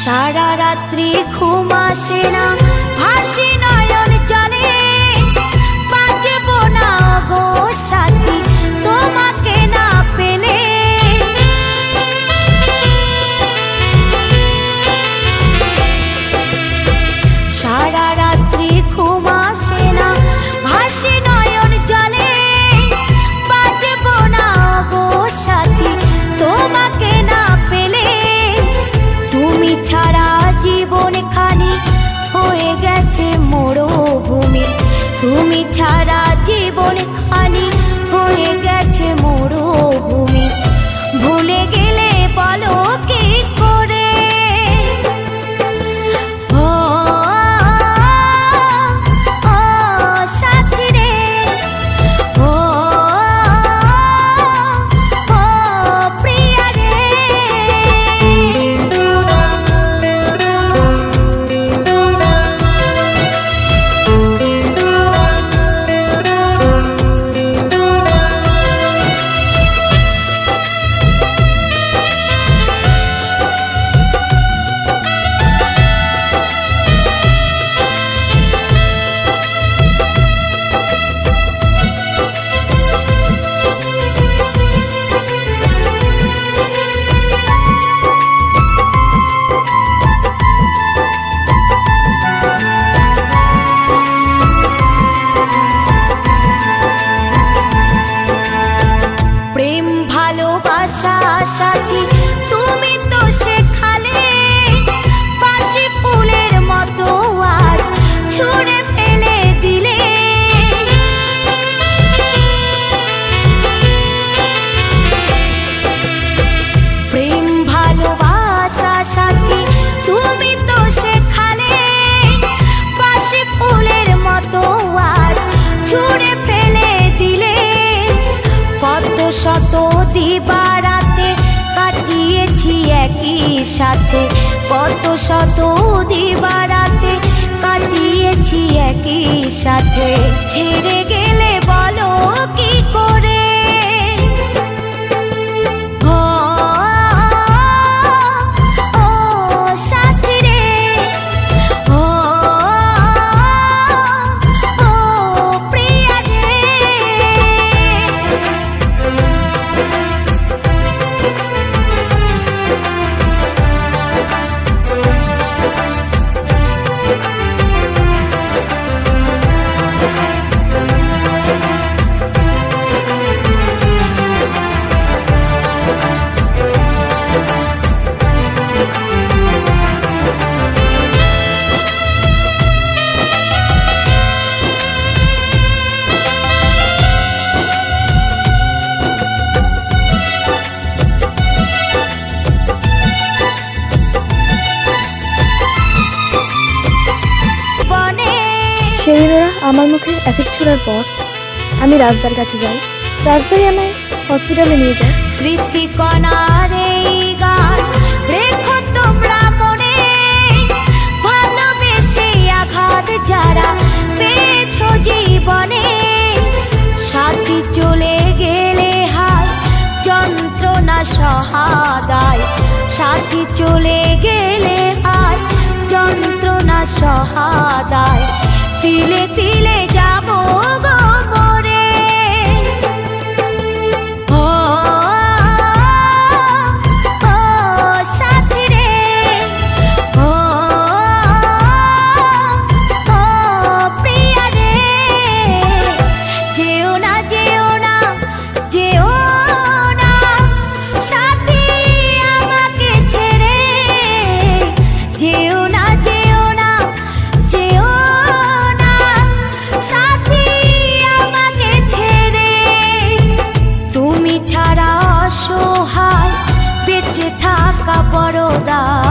সারা রাত্রি ঘুম আসে না, ভাসি নয়ন জলে, বাঁচব না গো সাথী তোমাকে না পেলে। সারা রাত্রি ঘুম আসে না, ভাসি নয়ন জলে, বাঁচব না গো সাথী তোমাকে না পেলে। তুমি ছাড়া জীবন খানি হয়ে গেছে মরুভূমি, তুমি ছাড়া জীবন খানি হয়ে গেছে মরুভূমি। ভুলে গেলে বলো কি করে? ও সাথী রে, ও প্রিয়া রে। প্রেম ভালোবাসা সাথী তুমি তো শেখালে, বাসি ফুলের মতো আজ ছুঁড়ে ফেলে দিলে। প্রেম ভালোবাসা সাথী তুমি তো শেখালে, বাসি ফুলের মতো আজ ছুঁড়ে ফেলে দিলে। কত শত দিবারাতে কাটিয়েছি একই সাথে, কত শত দিবারাতে কাটিয়েছি একই সাথে। ছেড়ে গেলে বলো কি করে? ও সাথী রে, ও প্রিয়া রে। সেদিন ওরা আমার মুখে অ্যাসিড ছোড়ার পর আমি রাজদার কাছে যাই, রাজদাই আমায় হসপিটালে নিয়ে যায়। স্মৃতিকণার এই গান রেখো তোমরা মনে, ভালোবেসে আঘাত যারা পেয়েছো জীবনে। সাথী চলে গেলে হায় যন্ত্রণা সহাদায়, সাথী চলে গেলে হায় যন্ত্রণা সহাদায়। তিলে তিলে যাবো গো মরে। ও সাথী রে, ও প্রিয়া রে। যেও না যেও না যেও না সাথী আমাকে ছেড়ে, যেও না যেও না যেও না সাথী আমাকে ছেড়ে। তুমি ছাড়া অসহায় বেঁচে থাকা বড় দায়।